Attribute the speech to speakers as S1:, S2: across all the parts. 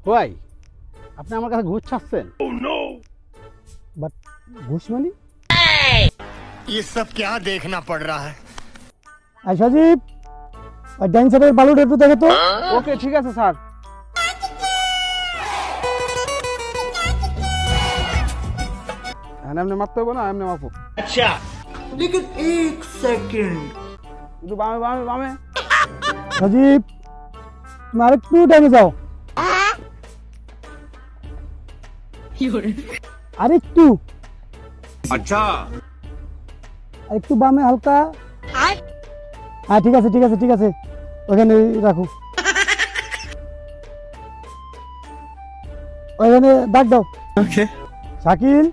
S1: ভাই আপনি আমার কাছে ঘুষ চাচ্ছেন?
S2: বাট ঘুষ মানে
S3: ये सब क्या देखना पड़ रहा है।
S2: সজীব ওই ডাইন সাইডের বালুটা একটু দেখে তো।
S1: ওকে ঠিক আছে স্যার। এমনি মাপতে হবে না, এমনি মাপো।
S3: अच्छा
S4: लेकिन एक सेकंड
S1: একটু বামে বামে বামে।
S2: সজীব তুমি আরেকটু ডাইনে যাও, আরেকটু
S3: अच्छा
S2: আরেকটু বামে হালকা। হ্যাঁ ঠিক আছে ঠিক আছে ঠিক আছে, ওখানে রাখো, ওখানে দাগ দাও।
S3: ओके
S2: শাকিল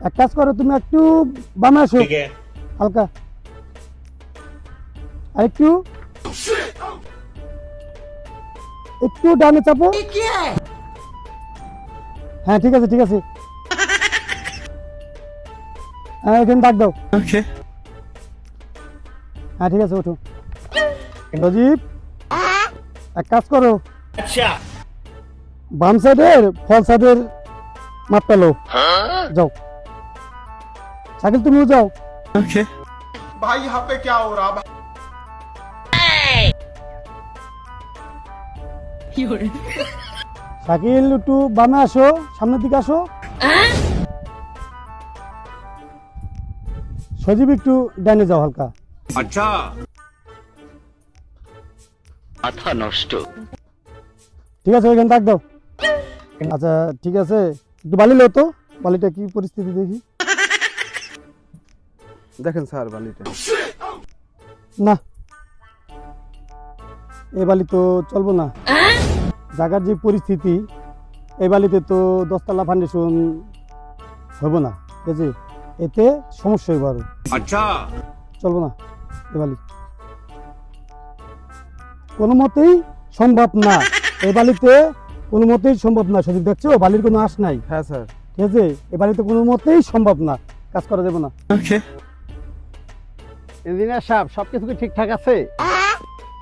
S2: এক কাজ করো, তুমি একটু বামে আসো
S3: ठीक है
S2: হালকা, আরেকটু একটু ডানে চাপো।
S4: क्या है
S2: হ্যাঁ ঠিক আছে ঠিক আছে, হ্যাঁ এখানে দাগ দাও।
S3: ओके
S2: হ্যাঁ ঠিক আছে ওঠো। সজীব এক কাজ করো,
S3: अच्छा
S2: বাম সাইডের ফল সাইডের মাপ পেলো, যাও। শাকিল তুমিও যাও।
S3: ओके
S5: भाई यहाँ पे क्या हो रहा है?
S2: শাকিল একটু বামে আসো, সামনের দিকে আসো। সজীব একটু ডানে যাও হালকা।
S3: अच्छा
S2: ঠিক আছে ওইখানে দাগ দাও। আচ্ছা ঠিক আছে, একটু বালি লো তো, বালিটা কি পরিস্থিতি দেখি।
S1: দেখেন স্যার বালিটা।
S2: না এই বালি তো চলবো না, জায়গার যে পরিস্থিতি এই বালিতে তো 10 তলা ফাউন্ডেশন হবো না, ঠিক আছে, এতে সমস্যা হইব আরো,
S3: अच्छा
S2: চলবো না এই বালি, কোনো মতেই সম্ভব না, এই বালিতে কোনো মতেই সম্ভব না। সঠিক দেখছো বালির কোনো আশ নাই,
S1: হ্যাঁ স্যার।
S2: ঠিক আছে, এই বালিতে কোনো মতেই সম্ভব না, কাজ করা যাবে না।
S3: ओके
S1: ইঞ্জিনিয়ার সাহেব সবকিছু কি ঠিকঠাক আছে?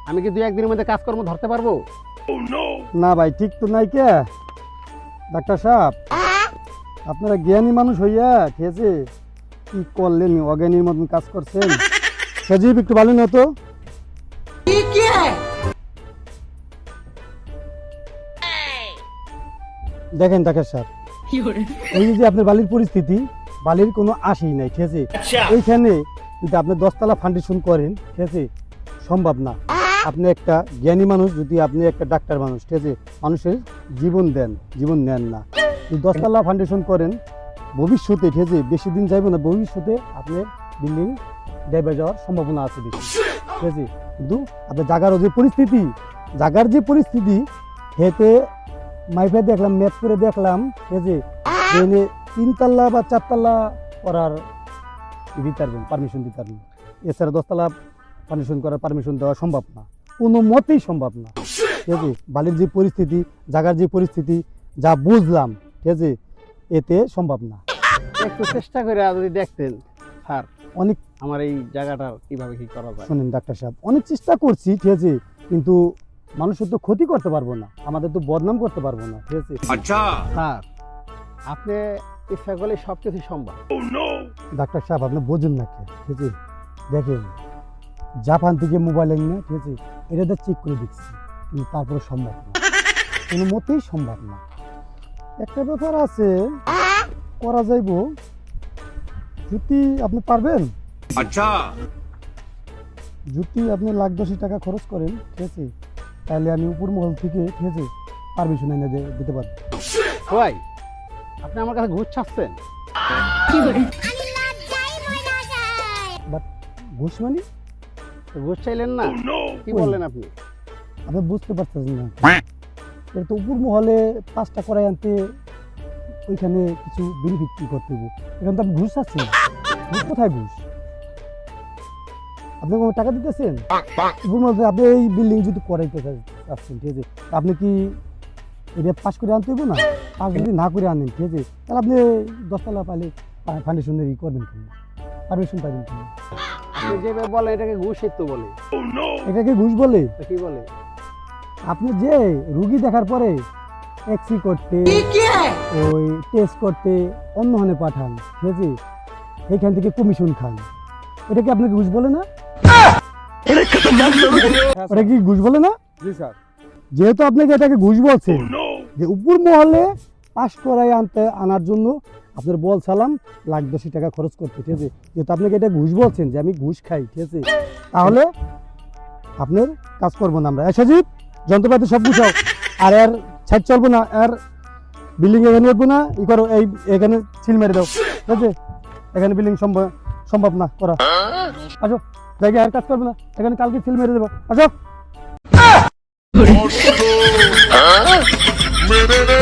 S1: আমি কি 2-1 দিনের মধ্যে কাজকর্ম ধরতে পারবো?
S2: না ভাই ঠিক তো নাই কে ডাক্তার সাহেব, আপনারা জ্ঞানী মানুষ হইয়া, ঠিক আছে, কি করলেন, অজ্ঞানীর মতন কাজ করছেন। সজীব একটু ভালো না তো।
S4: ये क्या है
S2: দেখেন ডাক্তার সাহেব, এই যে আপনার বালির পরিস্থিতি, বালির কোনো আশই নাই, ঠিক আছে,
S3: अच्छा
S2: এইখানে যদি আপনি 10 তলা ফাউন্ডেশন করেন, ঠিক আছে, সম্ভব না। আপনি একটা জ্ঞানী মানুষ, যদি আপনি একটা ডাক্তার মানুষ, ঠিক আছে, মানুষের জীবন দেন, জীবন নেন না, যদি 10 তলা ফাউন্ডেশন করেন ভবিষ্যতে, ঠিক আছে, বেশি দিন যাইব না, ভবিষ্যতে আপনার বিল্ডিং ডেবে যাওয়ার সম্ভাবনা আছে বেশি, ঠিক আছে, কিন্তু আপনার জায়গার যে পরিস্থিতি, জায়গার যে পরিস্থিতি, হেতে মাইফে দেখলাম, ম্যাপ করে দেখলাম, ঠিক আছে, যে 3 তলা বা 4 তলা করার দিতে পারবেন, পারমিশন দিতে পারবেন, এছাড়া 10 তলা ফাউন্ডেশন করার পারমিশন দেওয়া সম্ভব না, কোনো মতেই সম্ভব না, ঠিক আছে, বালির যে পরিস্থিতি, জায়গার যে পরিস্থিতি, যা বুঝলাম, ঠিক আছে, এতে সম্ভব না।
S1: একটু চেষ্টা করে যদি দেখতেন স্যার
S2: অনেক
S1: আমার এই জায়গাটা কিভাবে কি করা যায়।
S2: শোনেন ডাক্তার সাহেব, অনেক চেষ্টা করছি, ঠিক আছে, কিন্তু মানুষের তো ক্ষতি করতে পারবো না, আমাদের তো বদনাম করতে পারবো না, ঠিক আছে।
S3: अच्छा
S1: স্যার আপনি ইচ্ছা করলে সবকিছু সম্ভব।
S2: ডাক্তার সাহেব আপনি বোঝেন না কে, ঠিক আছে, দেখেন জাপান থেকে মোবাইল এনে, ঠিক আছে, এটা চেক করে দেখছি, কিন্তু তারপরে সম্ভব না, কোনো মতেই সম্ভব না। একটা ব্যাপার আছে, করা যাইব, যদি আপনি পারবেন,
S3: अच्छा
S2: যদি আপনি 1,10,000 টাকা খরচ করেন, ঠিক আছে, তাহলে আমি উপর মহল থেকে, ঠিক আছে, পারমিশন এনে দিতে পারবো।
S1: ভাই আপনি আমার কাছে ঘুষ চাচ্ছেন?
S2: বাট ঘুষ মানে
S1: তো ঘুষ চাইলেন না, কি বললেন আপনি?
S2: আপনি বুঝতে পারতেছেন না, এটা তো উপর মহলে 5টা করাই আনতে ওইখানে কিছু বেনিফিট করতে হবে, এখন তো আপনি ঘুষ চাচ্ছেন, ঘুষ কোথায় ঘুষ? আপনি কোনো টাকা দিতেছেন উপর মহলে, আপনি এই বিল্ডিং যদি করাইতে চাচ্ছেন, ঠিক আছে, আপনি কি এটা পাস করে আনতে হবে না? পাস যদি না করে আনেন, ঠিক আছে, তাহলে আপনি 10 তলা পাইলে ফাউন্ডেশনের করবেন কেন, পারমিশন পাবেন কেন?
S1: আপনি যেভাবে বলেন এটাকে ঘুষই তো বলে।
S2: এটাকে ঘুষ বলে?
S1: তো কি বলে?
S2: আপনি যে রুগী দেখার পরে এক্সি করতে
S4: ये क्या है
S2: ওই টেস্ট করতে অন্য হানে পাঠান, ঠিক আছে? এইখান থেকে কমিশন খান, এটা কি আপনাকে ঘুষ বলে না? ওটা কি ঘুষ বলে না?
S6: জি স্যার।
S2: যেহেতু আপনাকে এটাকে ঘুষ বলছেন, যে উপর মহলে পাস করাই আনার জন্য আপনার বল সালাম $1,80,000 টাকা খরচ করতে, ঠিক আছে? যেহেতু আপনাকে এটা ঘুষ বলছেন যে আমি ঘুষ খাই, ঠিক আছে? তাহলে আপনার কাজ করবো না আমরা। সজীব, যন্ত্রপাতি সব গুছাও, আর এর ছাদ চলবো না, আর বিল্ডিং এখানে উঠবো না, ই করো, এখানে সিল মেরে দাও, ঠিক আছে? এখানে বিল্ডিং সম্ভব না করা। আসো, জায়গায় আর কাজ করবো না, এখানে কালকে সিল মেরে দেবো, আসো।
S3: मेरे